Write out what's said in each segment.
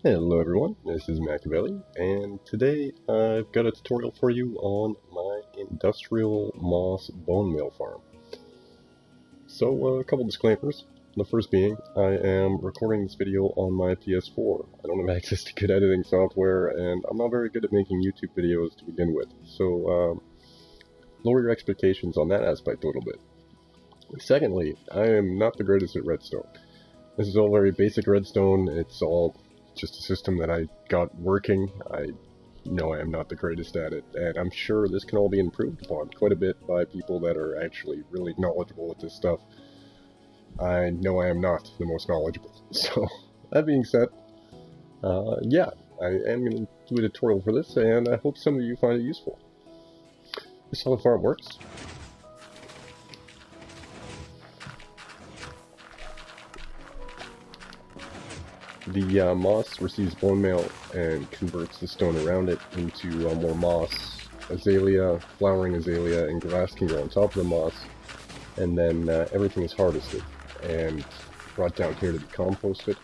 Hello everyone, this is Machiavelli, and today I've got a tutorial for you on my industrial moss bone meal farm. So a couple disclaimers. The first being, I am recording this video on my PS4. I don't have access to good editing software, and I'm not very good at making YouTube videos to begin with, so lower your expectations on that aspect a little bit. Secondly, I am not the greatest at redstone. This is all very basic redstone. It's all just a system that I got working. I know I am not the greatest at it, and I'm sure this can all be improved upon quite a bit by people that are actually really knowledgeable with this stuff. I know I am not the most knowledgeable. So, that being said, yeah, I am going to do a tutorial for this, and I hope some of you find it useful. This is how the farm works. The moss receives bone meal and converts the stone around it into more moss. Azalea, flowering azalea, and grass can go on top of the moss, and then everything is harvested and brought down here to be composted.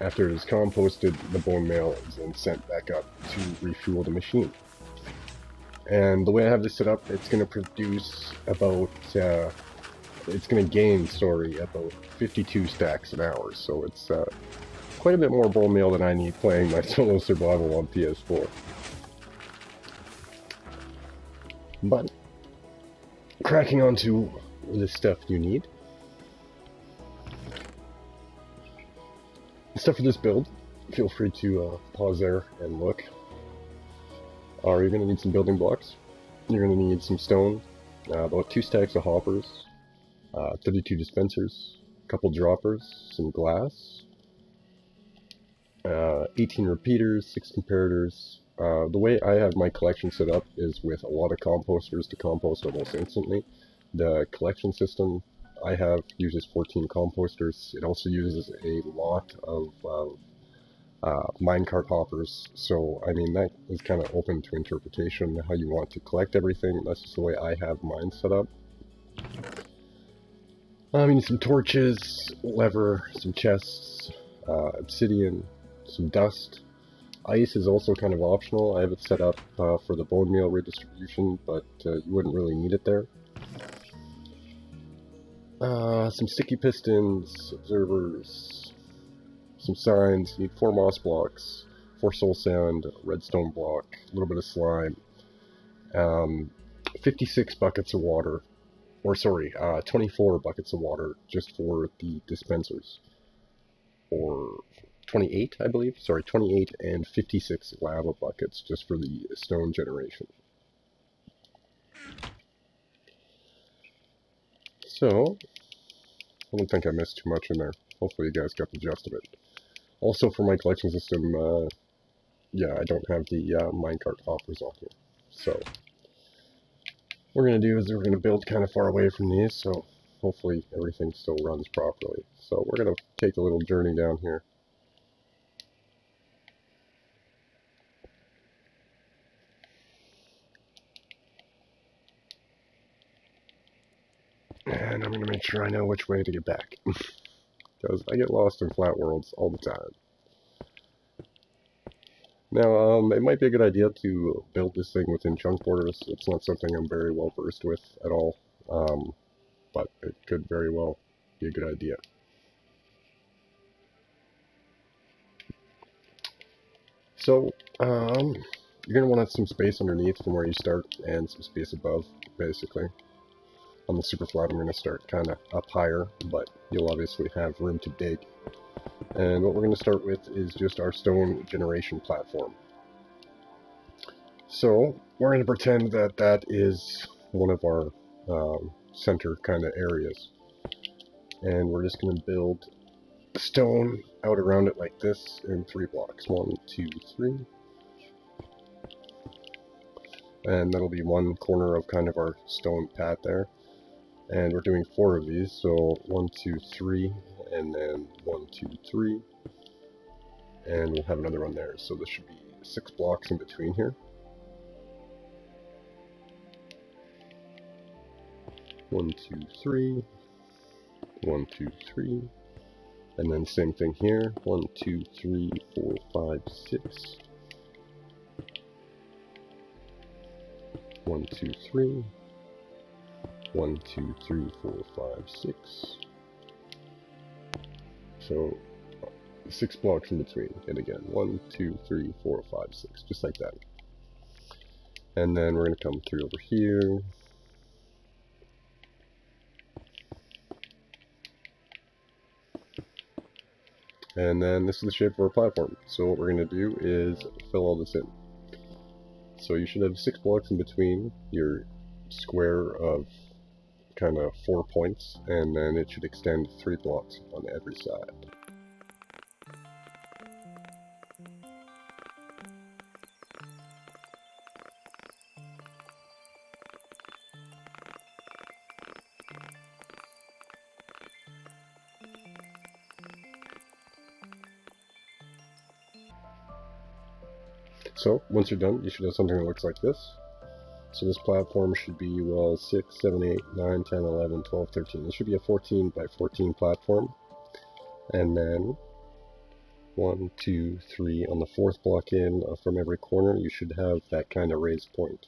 After it is composted, the bone meal is then sent back up to refuel the machine. And the way I have this set up, it's going to produce about it's going to gain, about 52 stacks an hour, so it's quite a bit more bone meal than I need playing my solo survival on PS4. But, cracking onto the stuff you need. The stuff for this build, feel free to pause there and look. You're going to need some building blocks. You're going to need some stone, about 2 stacks of hoppers, 32 dispensers, a couple droppers, some glass, 18 repeaters, 6 comparators. The way I have my collection set up is with a lot of composters to compost almost instantly. The collection system I have uses 14 composters. It also uses a lot of minecart hoppers, so I mean that is kind of open to interpretation how you want to collect everything. That's just the way I have mine set up. I mean, some torches, lever, some chests, obsidian, some dust. Ice is also kind of optional. I have it set up for the bone meal redistribution, but you wouldn't really need it there. Some sticky pistons, observers, some signs. You need 4 moss blocks, 4 soul sand, redstone block, a little bit of slime, 56 buckets of water. 24 buckets of water just for the dispensers. Or 28, I believe. Sorry, 28 and 56 lava buckets just for the stone generation. So, I don't think I missed too much in there. Hopefully you guys got the gist of it. Also for my collection system, yeah, I don't have the minecart hoppers on here. So, what we're going to do is we're going to build kind of far away from these, so hopefully everything still runs properly. So we're going to take a little journey down here. And I'm going to make sure I know which way to get back. Because I get lost in flat worlds all the time. Now, it might be a good idea to build this thing within chunk borders. It's not something I'm very well versed with at all. But it could very well be a good idea. So, you're going to want some space underneath from where you start, and some space above, basically. On the super flat, I'm going to start kind of up higher, but you'll obviously have room to dig. And what we're going to start with is just our stone generation platform. So, we're going to pretend that that is one of our center kind of areas. And we're just going to build stone out around it like this in 3 blocks. 1, 2, 3. And that'll be one corner of kind of our stone pad there. And we're doing 4 of these, so 1, 2, 3, and then 1, 2, 3. And we'll have another one there, so there should be 6 blocks in between here. 1, 2, 3. 1, 2, 3. And then same thing here, 1, 2, 3, 4, 5, 6. 1, 2, 3. 1, 2, 3, 4, 5, 6. So 6 blocks in between, and again, 1, 2, 3, 4, 5, 6, just like that. And then we're going to come through over here. And then this is the shape of our platform. So what we're going to do is fill all this in. So you should have 6 blocks in between your square of kind of 4 points, and then it should extend 3 blocks on every side. So once you're done, you should have something that looks like this. So this platform should be, well, 6, 7, 8, 9, 10, 11, 12, 13. It should be a 14 by 14 platform. And then 1, 2, 3 on the 4th block in from every corner, you should have that kind of raised point.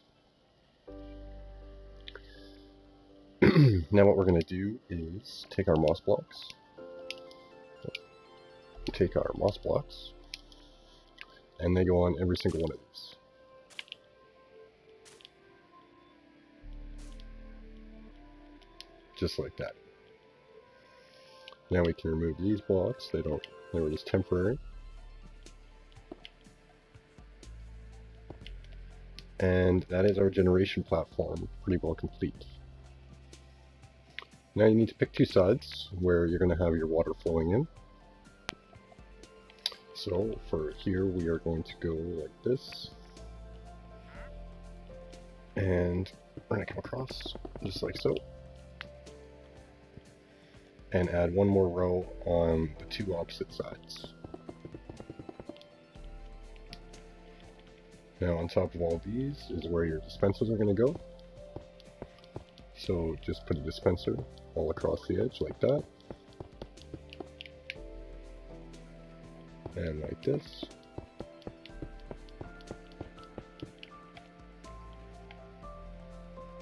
Now what we're going to do is take our moss blocks. And they go on every single one of these. Just like that. Now we can remove these blocks. They were just temporary. And that is our generation platform, pretty well complete. Now you need to pick 2 sides where you're going to have your water flowing in. So for here we are going to go like this. And we're going to come across just like so. And add 1 more row on the 2 opposite sides. Now on top of all these is where your dispensers are going to go. So just put a dispenser all across the edge like that. And like this.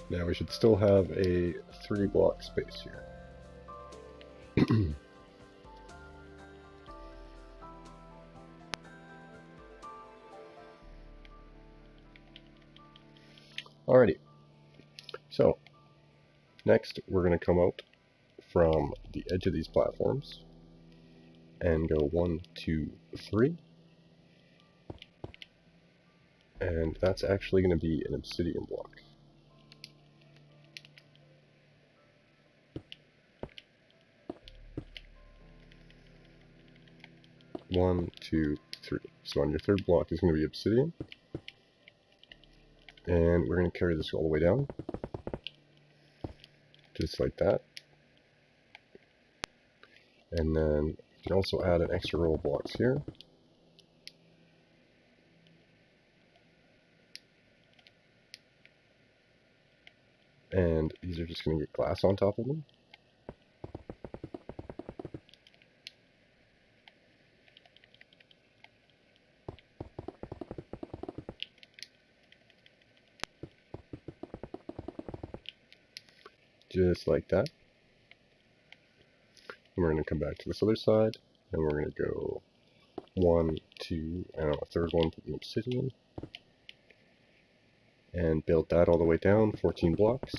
Now we should still have a 3 block space here. Alrighty, so next we're going to come out from the edge of these platforms and go 1, 2, 3, and that's actually going to be an obsidian block. One, 2, 3. So on your 3rd block is going to be obsidian. And we're going to carry this all the way down. Just like that. And then you can also add an extra row of blocks here. And these are just going to get glass on top of them. Just like that. And we're going to come back to this other side, and we're going to go 1, 2, and on a 3rd one, put the obsidian. And build that all the way down, 14 blocks.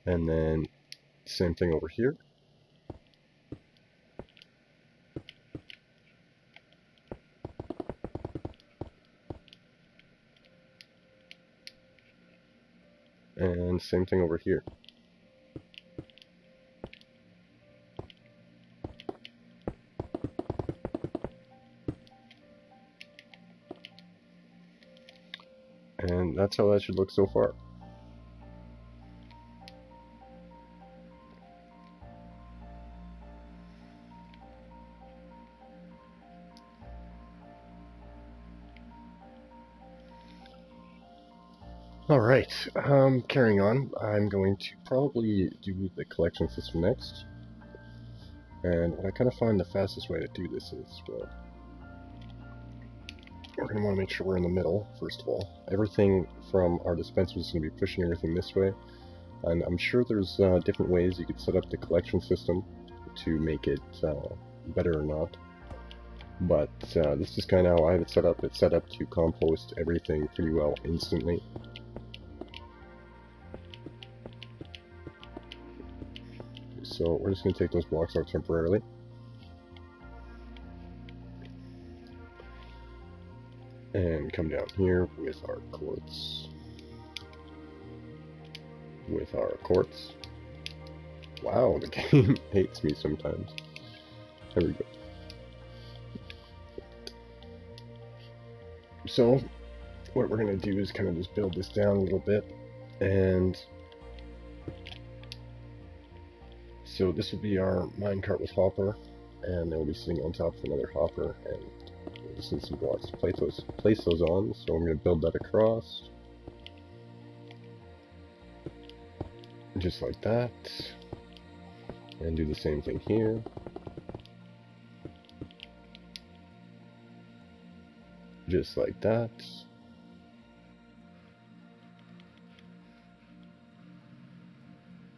And then same thing over here. And same thing over here. And that's how that should look so far. Alright, carrying on, I'm going to probably do the collection system next. And what I kind of find the fastest way to do this is, well, we're going to want to make sure we're in the middle, first of all. Everything from our dispensers is going to be pushing everything this way. And I'm sure there's different ways you could set up the collection system to make it better or not. But this is kind of how I have it set up. It's set up to compost everything pretty well instantly. So we're just going to take those blocks out temporarily. And come down here with our quartz. Wow, the game hates me sometimes. There we go. So, what we're going to do is kind of just build this down a little bit. And so this will be our minecart with hopper. And they'll be sitting on top of another hopper. And we'll just need some blocks to place those on. So I'm going to build that across. Just like that. And do the same thing here. Just like that.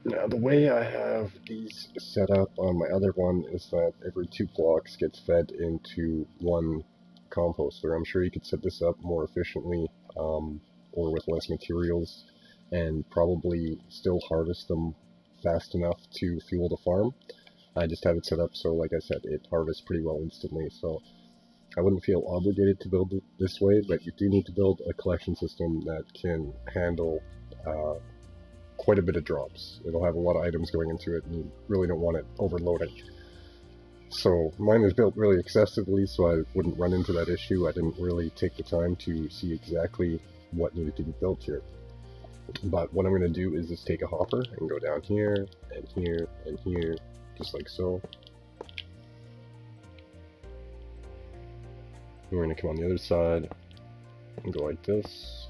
Now the way I have these set up on my other one is that every 2 blocks gets fed into one composter. I'm sure you could set this up more efficiently or with less materials and probably still harvest them fast enough to fuel the farm. I just have it set up so, like I said, it harvests pretty well instantly, so I wouldn't feel obligated to build it this way, but you do need to build a collection system that can handle quite a bit of drops. It'll have a lot of items going into it, and you really don't want it overloading. So mine is built really excessively, so I wouldn't run into that issue. I didn't really take the time to see exactly what needed to be built here. But what I'm going to do is just take a hopper and go down here, and here, and here, just like so. We're going to come on the other side and go like this.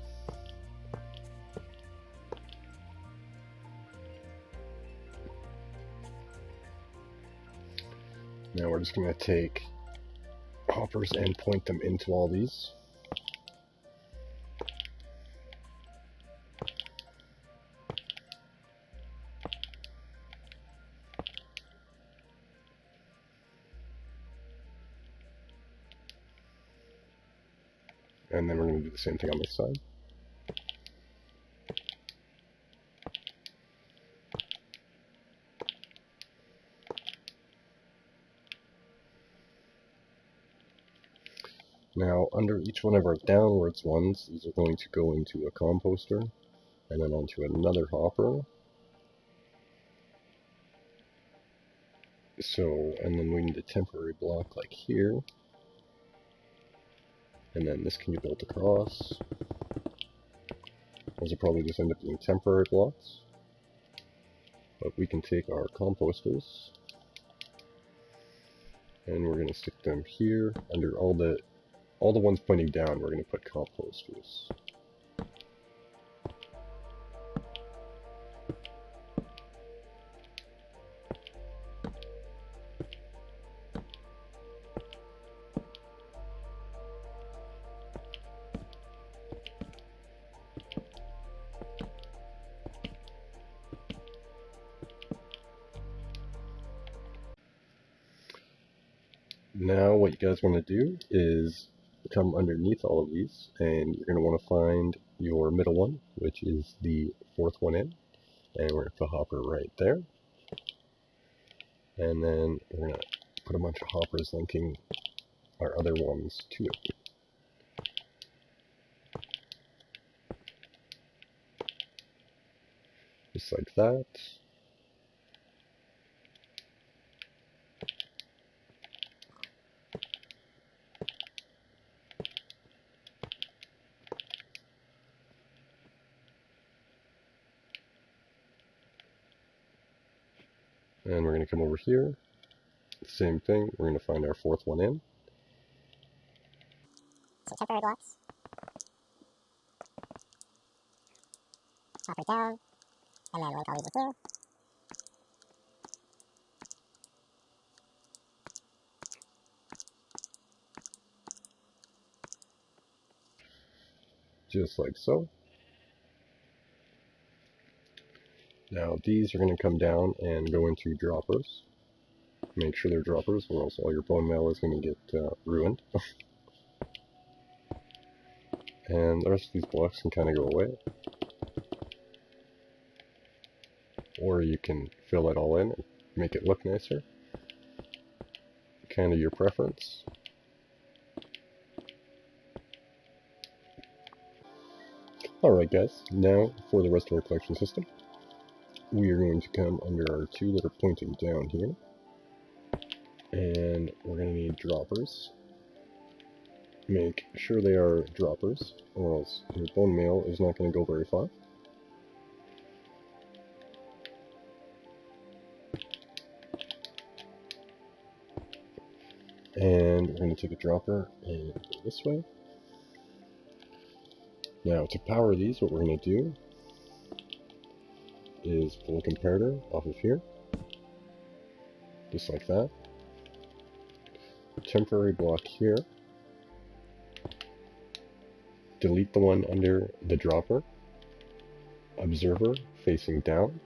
Now we're just going to take hoppers and point them into all these. And then we're going to do the same thing on this side. Now, under each one of our downwards ones, these are going to go into a composter, and then onto another hopper. So, and then we need a temporary block like here. And then this can be built across. Those will probably just end up being temporary blocks. But we can take our composters, and we're going to stick them here under all the ones pointing down. We're going to put composters. Now what you guys want to do is come underneath all of these, and you're going to want to find your middle one, which is the 4th one in, and we're going to put a hopper right there. And then we're going to put a bunch of hoppers linking our other ones to it. Just like that. And we're going to come over here. Same thing, we're going to find our 4th one in. So temporary blocks. chop it down, and then link I'll leave it here. Just like so. Now these are going to come down and go into droppers. Make sure they're droppers, or else all your bone meal is going to get ruined. And the rest of these blocks can kind of go away. Or you can fill it all in and make it look nicer. Kind of your preference. Alright guys, now for the rest of our collection system. We are going to come under our two that are pointing down here. And we're going to need droppers. Make sure they are droppers, or else your bone meal is not going to go very far. And we're going to take a dropper and go this way. Now to power these, what we're going to do is pull a comparator off of here, just like that. Temporary block here. Delete the one under the dropper. Observer facing down.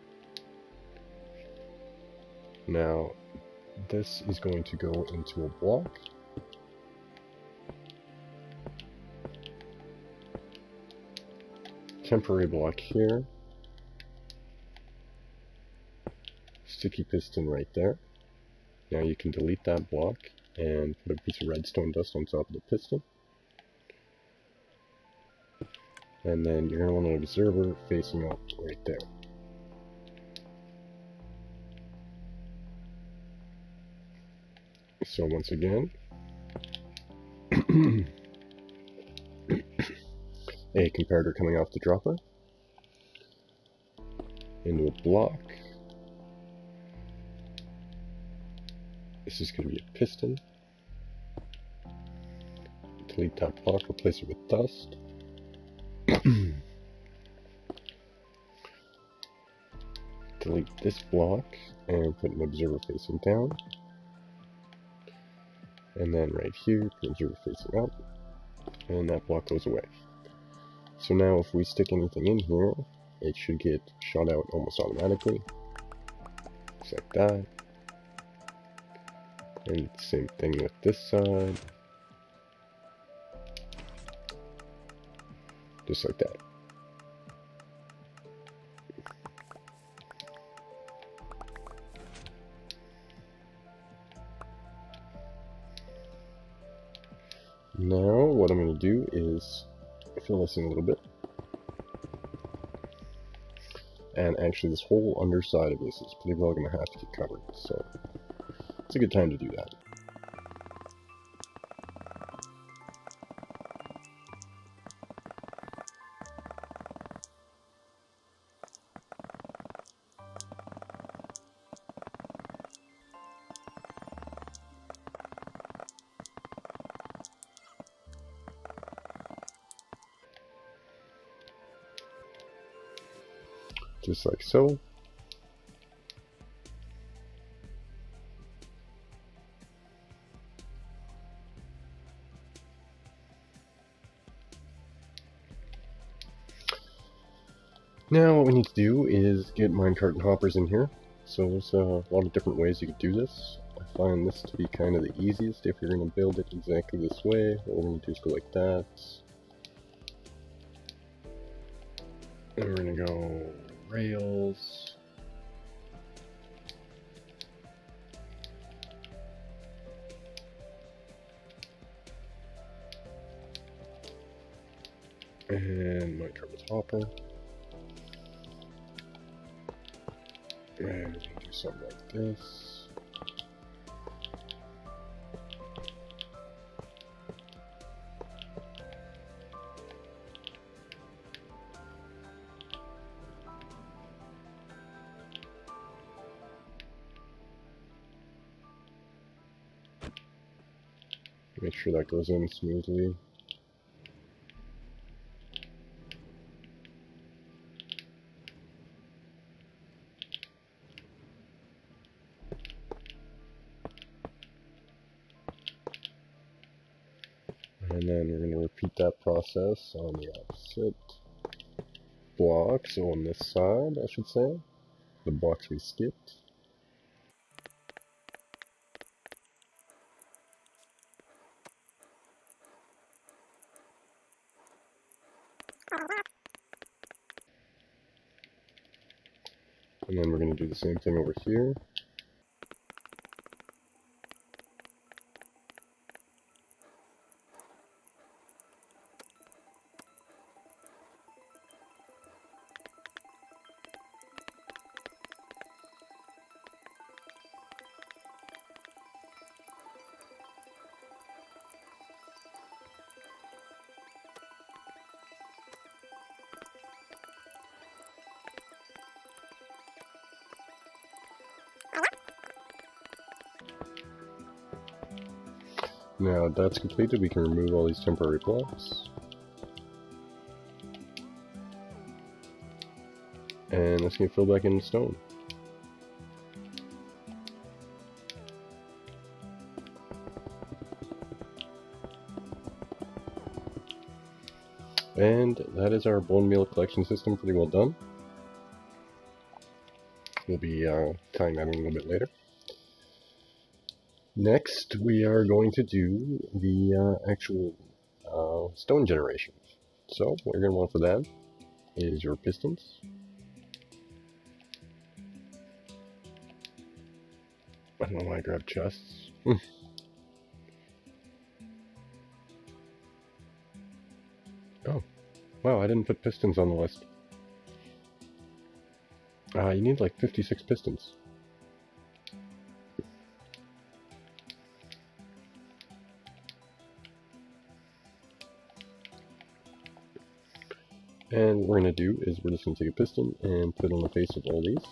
Now this is going to go into a block. Temporary block here. Sticky piston right there. Now you can delete that block and put a piece of redstone dust on top of the piston. And then you're going to want an observer facing up right there. So once again, a comparator coming off the dropper into a block. This is going to be a piston. Delete that block, replace it with dust. Delete this block and put an observer facing down. And then right here, put an observer facing up. And that block goes away. So now if we stick anything in here, it should get shot out almost automatically. Just like that. And same thing with this side. Just like that. Now what I'm going to do is fill this in a little bit. And actually this whole underside of this is pretty well going to have to get covered, so it's a good time to do that. Just like so. Now what we need to do is get minecart and hoppers in here. So there's a lot of different ways you could do this. I find this to be kind of the easiest if you're going to build it exactly this way. What we're going to do is go like that. And we're going to go rails. And minecart with hopper. And we're going to do something like this. Make sure that goes in smoothly. And then we're going to repeat that process on the opposite block, so on this side, I should say, the box we skipped. And then we're going to do the same thing over here. Now that's completed, we can remove all these temporary blocks. And let's get filled back into stone. And that is our bone meal collection system, pretty well done. We'll be tying that in a little bit later. Next, we are going to do the actual stone generation. So, what you're going to want for that is your pistons. I don't know why I grabbed chests. Oh, wow, I didn't put pistons on the list. You need like 56 pistons. And what we're going to do is we're just going to take a piston and put it on the face of all these.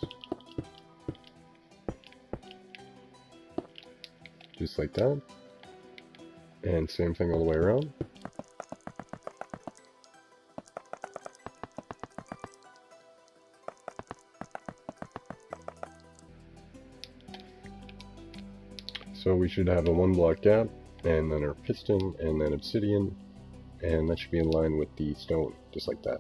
Just like that. And same thing all the way around. So we should have a 1 block gap, and then our piston, and then obsidian, and that should be in line with the stone, just like that.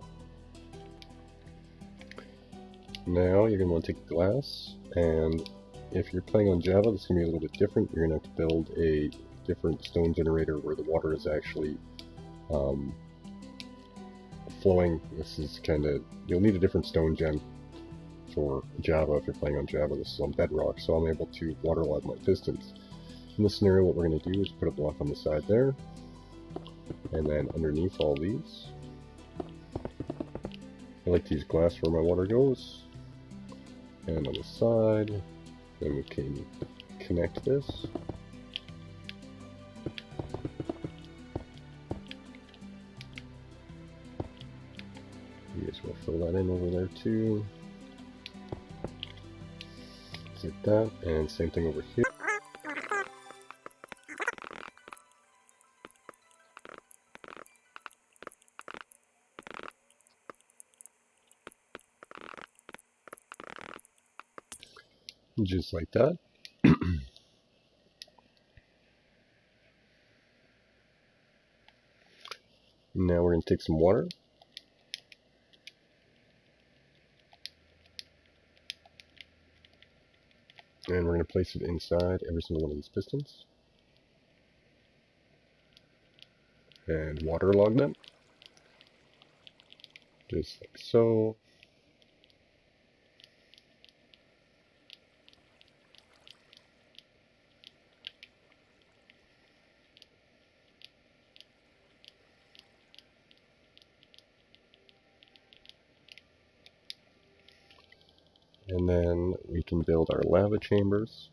Now you're going to want to take glass, and if you're playing on Java, this is going to be a little bit different. You're going to have to build a different stone generator where the water is actually flowing. This is kind of, you'll need a different stone gen for Java if you're playing on Java. This is on Bedrock, so I'm able to waterlog my pistons. In this scenario, what we're going to do is put a block on the side there, and then underneath all these, I like to use glass where my water goes, and on the side, then we can connect this. You guys will fill that in over there too. Just like that, and same thing over here. Just like that. Now we're going to take some water. And we're going to place it inside every single one of these pistons. And waterlog them. Just like so. And then we can build our lava chambers.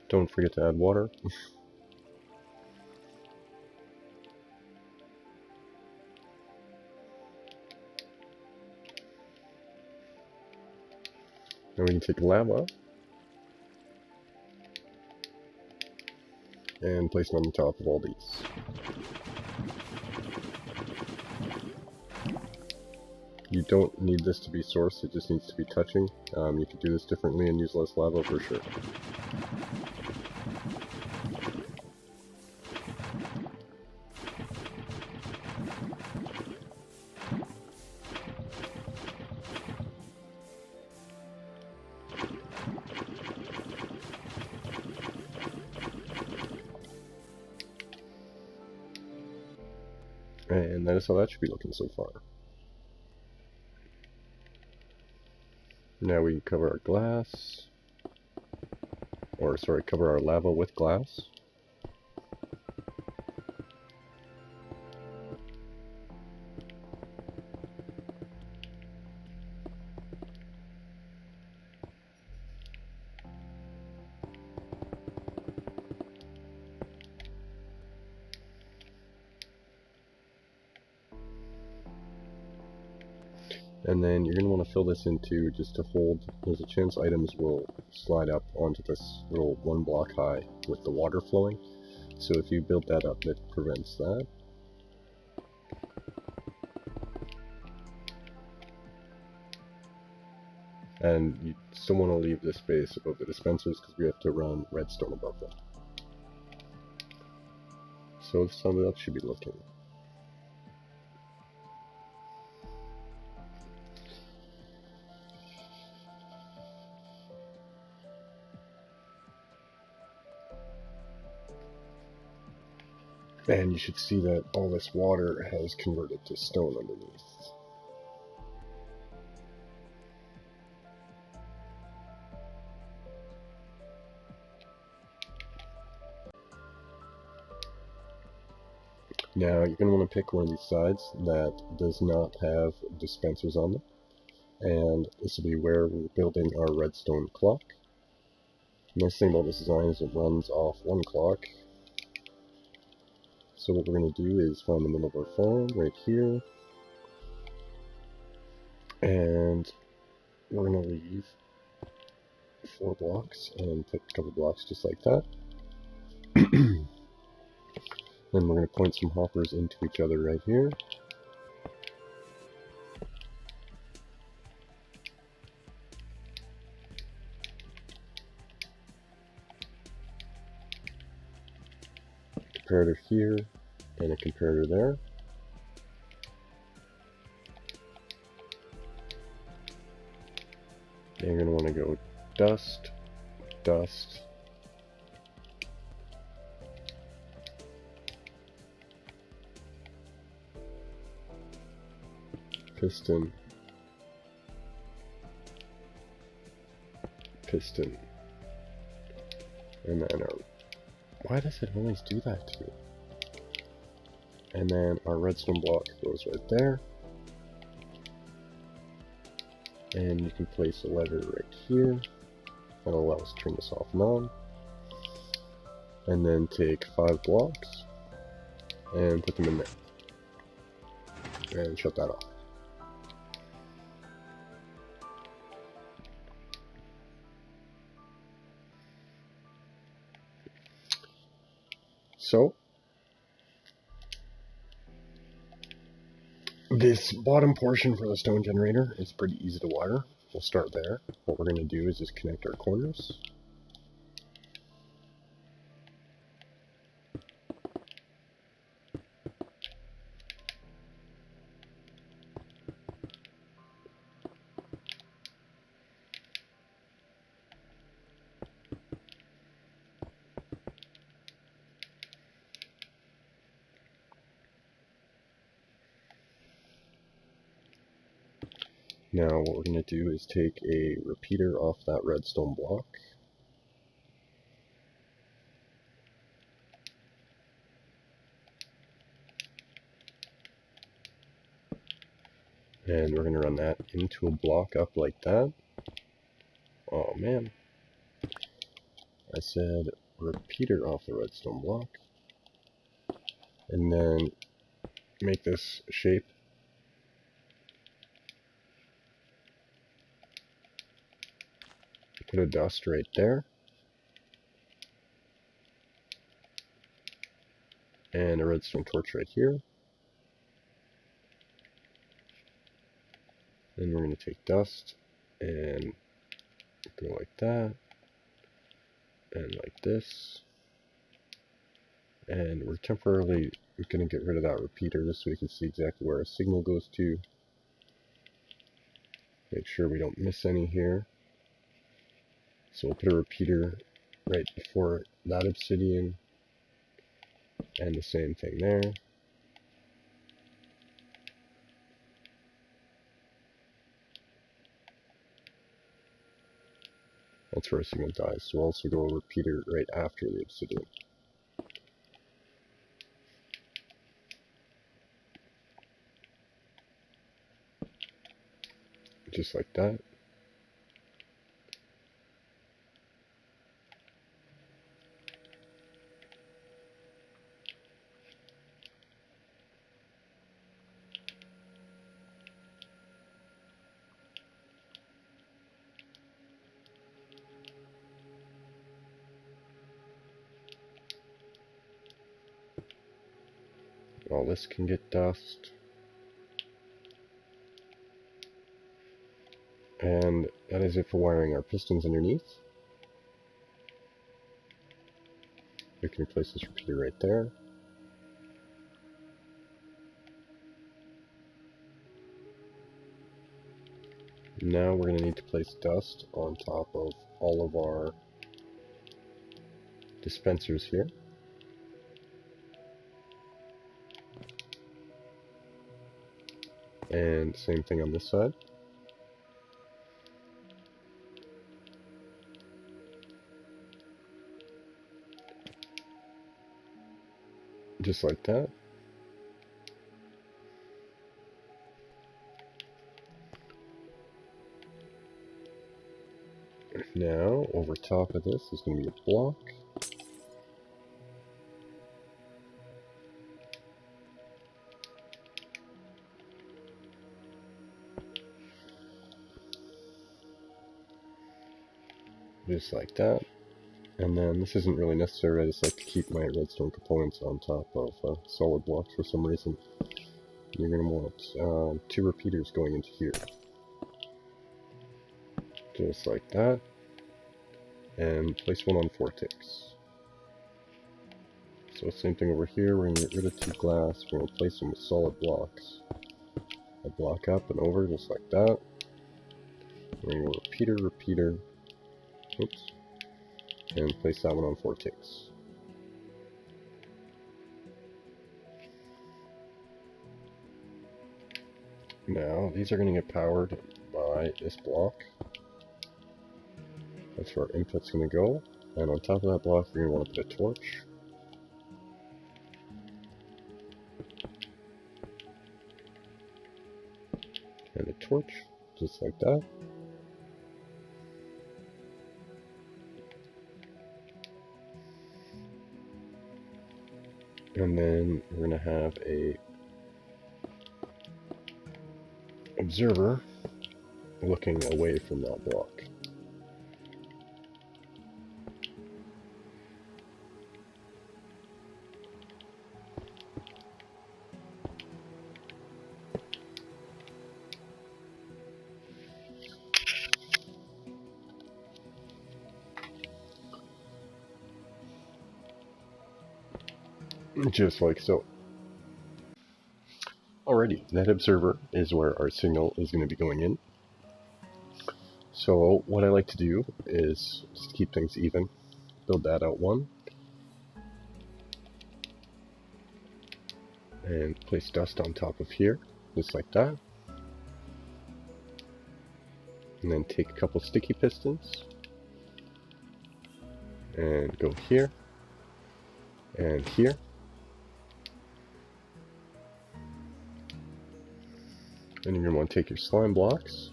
Don't forget to add water. we can take lava and place them on the top of all these. You don't need this to be sourced, it just needs to be touching. You could do this differently and use less lava for sure. And that is how that should be looking so far. Now we can cover our glass, or sorry, cover our lava with glass. And then you're going to want to fill this into just to hold, there's a chance items will slide up onto this little 1 block high with the water flowing. So if you build that up, it prevents that. And you still want to leave this space above the dispensers because we have to run redstone above them. So this is how that should be looking. And you should see that all this water has converted to stone underneath. Now you're going to want to pick one of these sides that does not have dispensers on them. And this will be where we're building our redstone clock. The nice thing about this design is it runs off 1 clock. So what we're going to do is find the middle of our farm right here, and we're going to leave 4 blocks and put a couple blocks just like that. Then we're going to point some hoppers into each other right here. Comparator here and a comparator there. And you're going to want to go dust, dust, piston, piston, and then our... Why does it always do that to me? And then our redstone block goes right there. And you can place a lever right here. That'll allow us to turn this off and on. And then take 5 blocks and put them in there. And shut that off. So, this bottom portion for the stone generator is pretty easy to wire. We'll start there. What we're going to do is just connect our corners. Now what we're going to do is take a repeater off that redstone block. And we're going to run that into a block up like that. Oh man. I said repeater off the redstone block. And then make this shape. put a dust right there. And a redstone torch right here. Then we're going to take dust and go like that. And like this. And we're temporarily going to get rid of that repeater just so we can see exactly where our signal goes to. Make sure we don't miss any here. So we'll put a repeater right before that obsidian. And the same thing there. That's where our signal dies. So we'll also go a repeater right after the obsidian. Just like that. All this can get dust. And that is it for wiring our pistons underneath. We can replace this repeater right there. Now we're going to need to place dust on top of all of our dispensers here. And same thing on this side. Just like that. Now, over top of this is going to be a block. Just like that. And then this isn't really necessary, I just like to keep my redstone components on top of solid blocks for some reason. You're going to want 2 repeaters going into here. Just like that. And place one on 4 ticks. So same thing over here, we're going to get rid of 2 glass, we're going to place them with solid blocks. A block up and over, just like that. We're going to go repeater, oops, and place that one on 4 ticks. Now, these are going to get powered by this block. That's where our input's going to go. And on top of that block, you're going to want to put a torch. And a torch, just like that. And then we're going to have a observer looking away from that block. Just like so. Alrighty, that observer is where our signal is going to be going in. So what I like to do is just keep things even. Build that out one. And place dust on top of here, just like that. And then take a couple sticky pistons. And go here. And here. Then you're going to want to take your slime blocks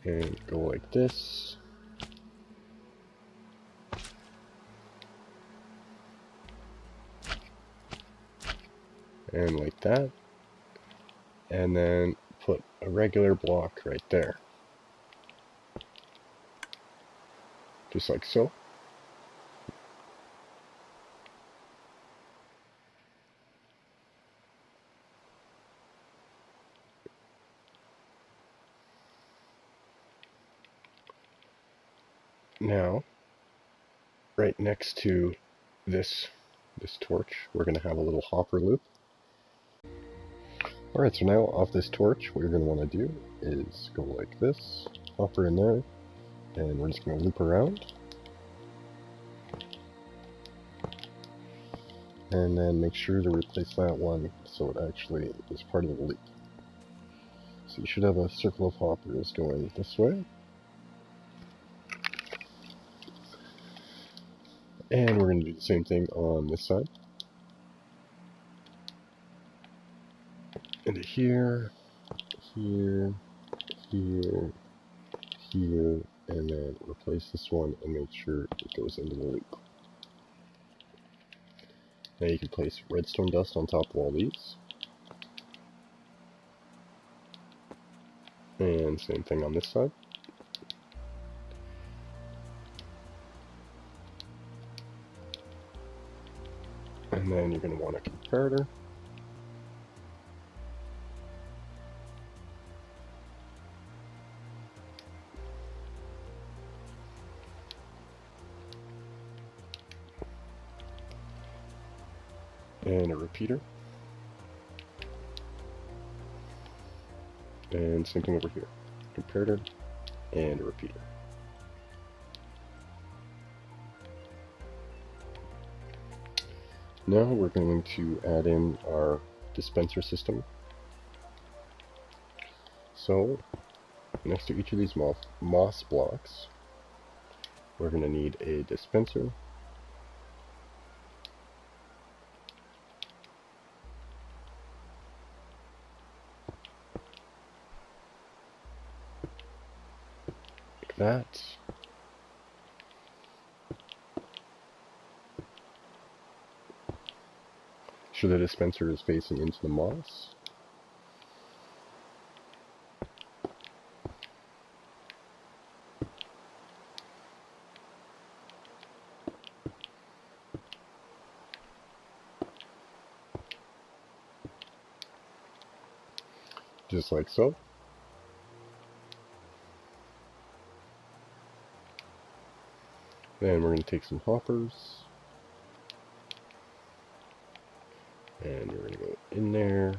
and go like this. And like that. And then put a regular block right there. just like so. Now, right next to this torch, we're going to have a little hopper loop. Alright, so now off this torch, what you're going to want to do is go like this, hopper in there, and we're just going to loop around. And then make sure to replace that one so it actually is part of the loop. So you should have a circle of hoppers going this way. And we're going to do the same thing on this side. Into here, here, here, here, and then replace this one and make sure it goes into the loop. Now you can place redstone dust on top of all these. And same thing on this side. And then you're going to want a comparator. And a repeater. And same thing over here. Comparator and a repeater. Now we're going to add in our dispenser system. So, next to each of these moss blocks, we're going to need a dispenser. Like that. So the dispenser is facing into the moss. Just like so. Then we're going to take some hoppers. And we're going to go in there.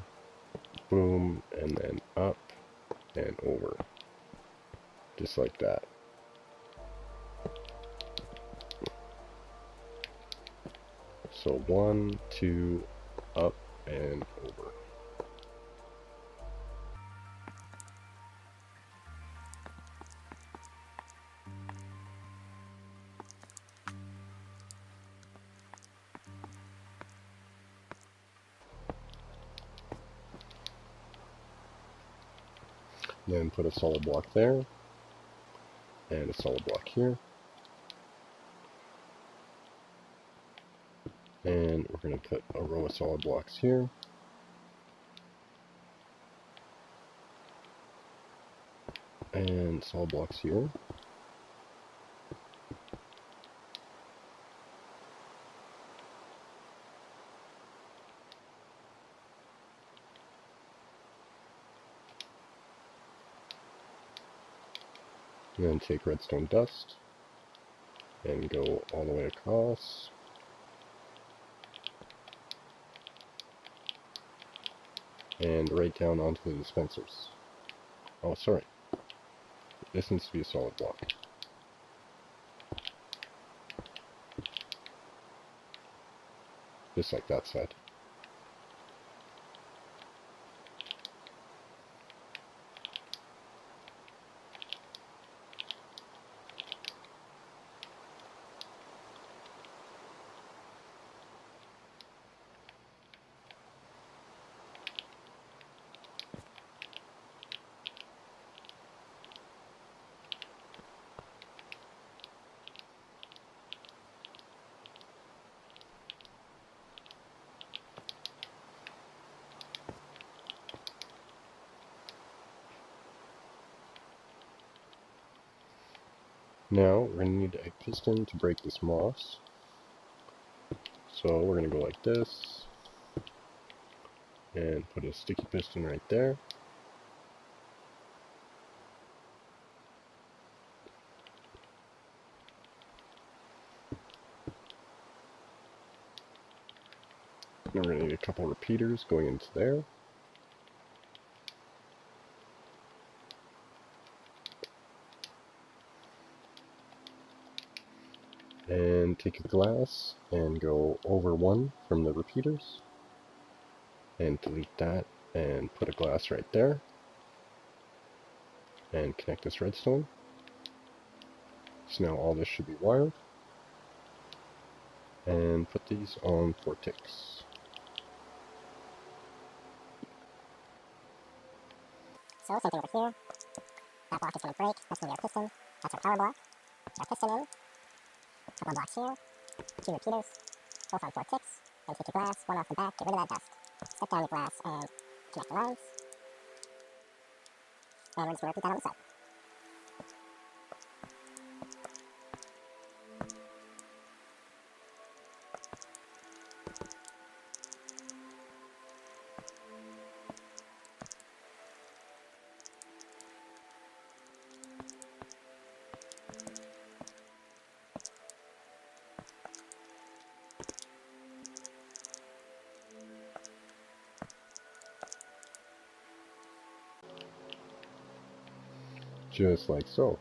Boom. And then up and over. Just like that. So 1, 2, up and over. Then put a solid block there, and a solid block here. And we're going to put a row of solid blocks here. And solid blocks here. And then take redstone dust and go all the way across. And right down onto the dispensers. Oh, sorry. This needs to be a solid block. Just like that side. Now we're going to need a piston to break this moss. So we're going to go like this, and put a sticky piston right there. Now we're going to need a couple repeaters going into there. And take a glass and go over one from the repeaters. And delete that and put a glass right there. And connect this redstone. So now all this should be wired. And put these on 4 ticks. So same thing over here. That block is going to break. That's going to be our piston. That's our power block. Our piston in. A couple of blocks here. 2 repeaters. Both on 4 ticks. And take your glass, one off the back, get rid of that dust. Step down your glass and connect the lines. And we're just going to repeat that on the side. Just like so.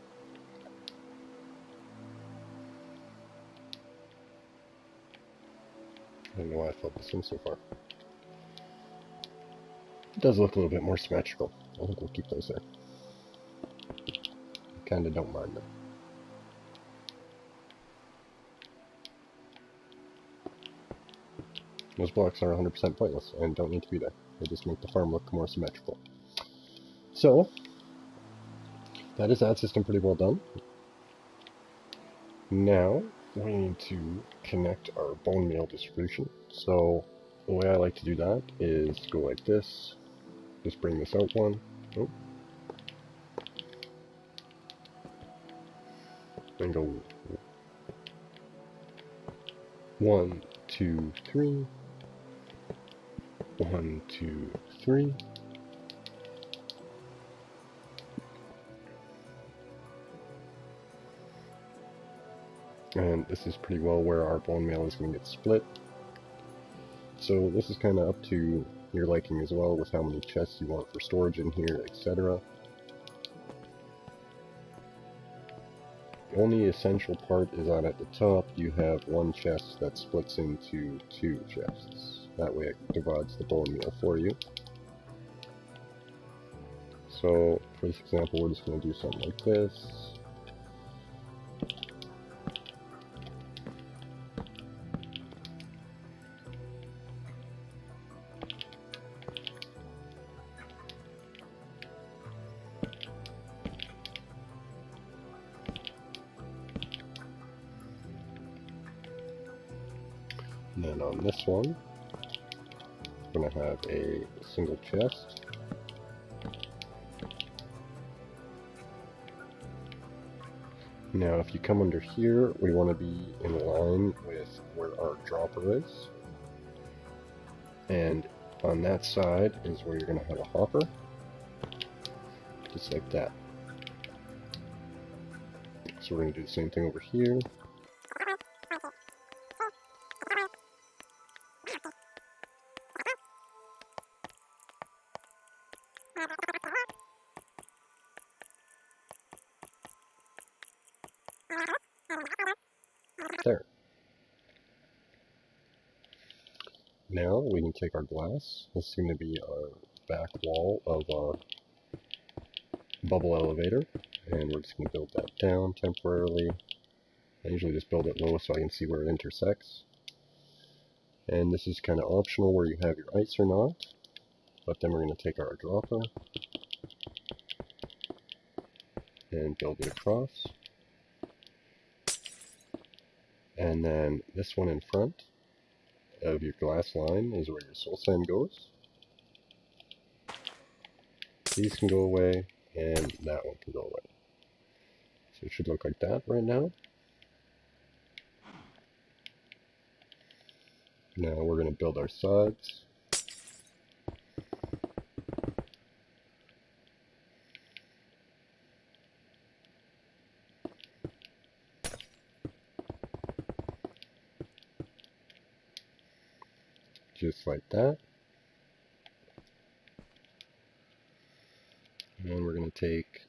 I don't know why I felt this one so far. It does look a little bit more symmetrical. I think we'll keep those there. Kinda don't mind them. Those blocks are 100% pointless and don't need to be there. They just make the farm look more symmetrical. So, that is that system pretty well done. Now, we need to connect our Bonemeal Distribution. So, the way I like to do that is go like this. Just bring this out one. Oh. And go 1, 2, 3. 1, 2, 3. And this is pretty well where our bone meal is going to get split. So this is kind of up to your liking as well with how many chests you want for storage in here, etc. The only essential part is on at the top you have one chest that splits into 2 chests. That way it divides the bone meal for you. So for this example we're just going to do something like this. And then on this one, we're going to have a single chest. Now if you come under here, we want to be in line with where our dropper is. And on that side is where you're going to have a hopper. Just like that. So we're going to do the same thing over here. There. Now we can take our glass. This is going to be our back wall of our bubble elevator. And we're just going to build that down temporarily. I usually just build it low so I can see where it intersects. And this is kind of optional where you have your ice or not. But then we're going to take our dropper and build it across. And then this one in front of your glass line is where your soul sand goes. These can go away, and that one can go away. So So it should look like that right now. Now we're going to build our sides. Just like that. And we're going to take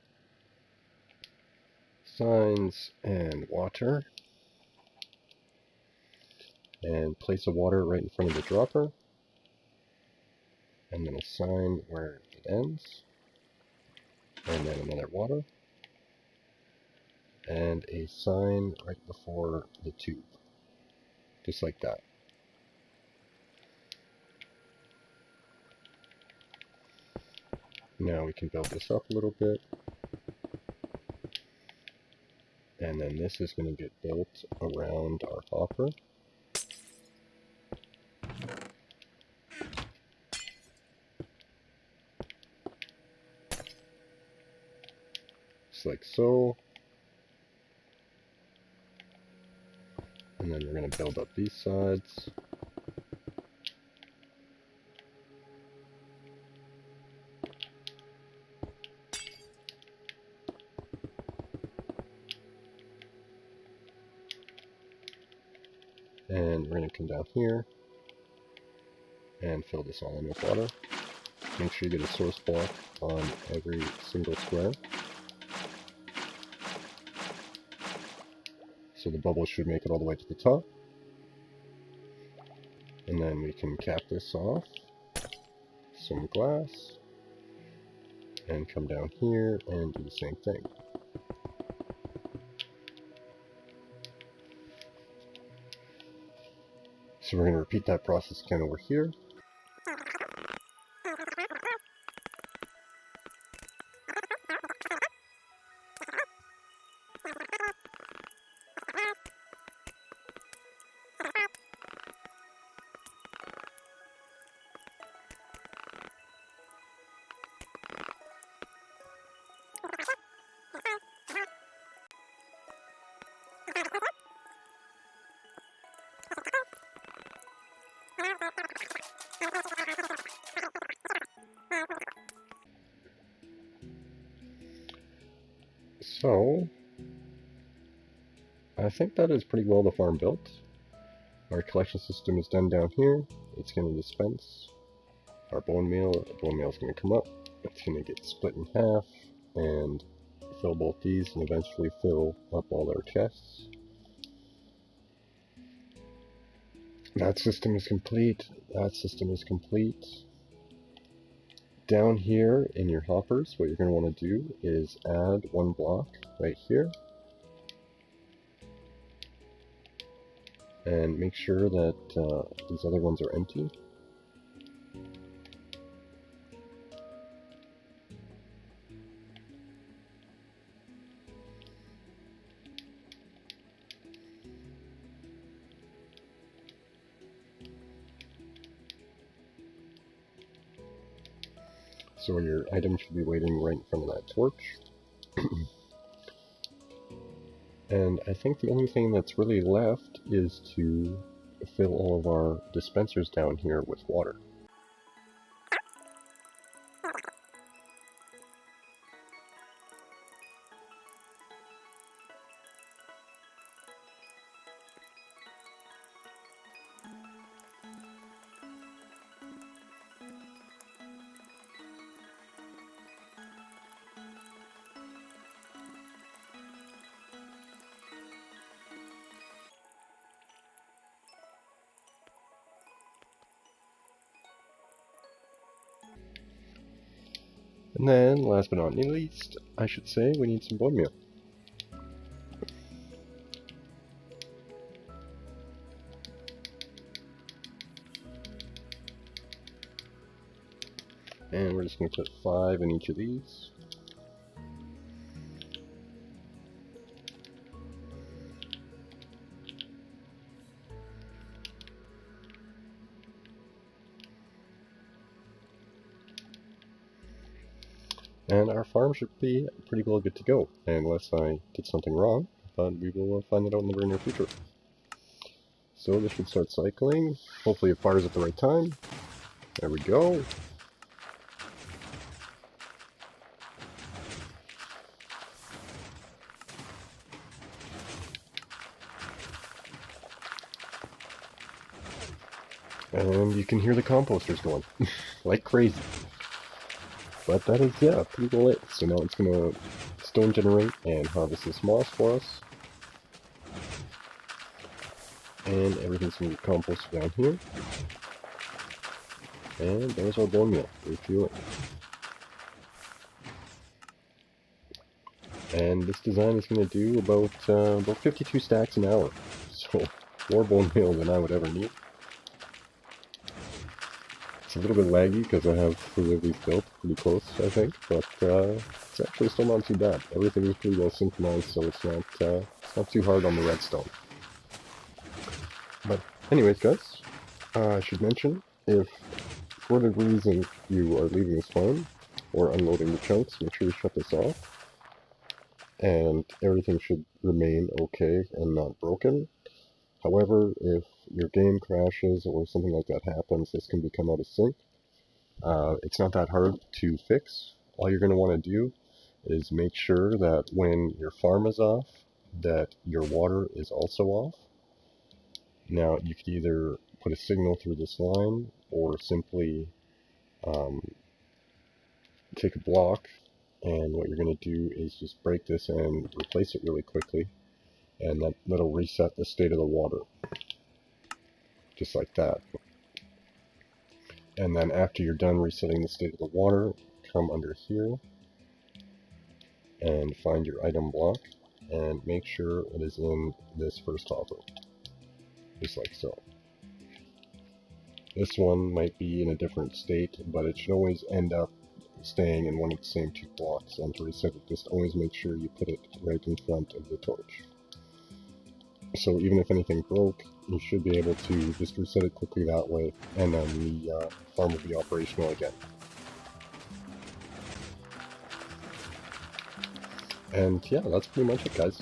signs and water and place a water right in front of the dropper, and then a sign where it ends, and then another water, and a sign right before the tube, just like that. Now we can build this up a little bit, and then this is going to get built around our hopper. Just like so. And then we're going to build up these sides. And we're going to come down here and fill this all in with water. Make sure you get a source block on every single square. So the bubbles should make it all the way to the top. And then we can cap this off. Some glass. And come down here and do the same thing. So we're going to repeat that process again over here. So, I think that is pretty well the farm built. Our collection system is done down here. It's going to dispense our bone meal. The bone meal is going to come up. It's going to get split in half and fill both these and eventually fill up all our chests. That system is complete. That system is complete. Down here in your hoppers, what you're going to want to do is add one block right here. And make sure that these other ones are empty. So your item should be waiting right in front of that torch. And I think the only thing that's really left is to fill all of our dispensers down here with water. And then, last but not least, I should say, we need some bone meal. And we're just going to put 5 in each of these. And our farm should be pretty well good to go, unless I did something wrong, but we will find that out in the very near future. So this should start cycling. Hopefully it fires at the right time. There we go. And you can hear the composters going like crazy. But that is, yeah, pretty well it. So now it's going to stone generate and harvest this moss for us. And everything's going to be composted down here. And there's our bone meal. Refuel it. And this design is going to do about 52 stacks an hour. So more bone meal than I would ever need. It's a little bit laggy because I have three of these built pretty close, I think, but it's actually still not too bad. Everything is pretty well synchronized, so it's not too hard on the redstone. But anyways, guys, I should mention, if for whatever reason you are leaving this farm or unloading the chunks, make sure you shut this off, and everything should remain okay and not broken. However, if your game crashes or something like that happens, this can become out of sync. It's not that hard to fix. All you're going to want to do is make sure that when your farm is off, that your water is also off. Now, you could either put a signal through this line or simply take a block, and what you're going to do is just break this and replace it really quickly, and that'll reset the state of the water. Just like that. And then after you're done resetting the state of the water, come under here and find your item block and make sure it is in this first hopper. Just like so. This one might be in a different state, but it should always end up staying in one of the same two blocks. And to reset it, just always make sure you put it right in front of the torch. So even if anything broke, you should be able to just reset it quickly that way, and then the farm will be operational again. And yeah, that's pretty much it, guys.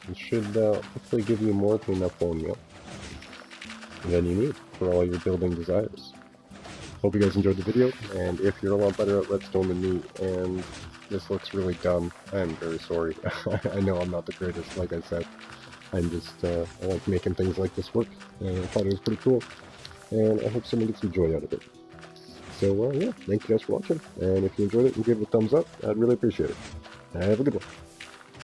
It should hopefully give you more than enough bone meal than you need for all your building desires. Hope you guys enjoyed the video, and if you're a lot better at redstone than me, and this looks really dumb, I'm very sorry. I know I'm not the greatest, like I said. I'm just, I like making things like this work, and I thought it was pretty cool, and I hope someone gets some joy out of it. So, yeah, thank you guys for watching, and if you enjoyed it and give it a thumbs up, I'd really appreciate it. Have a good one.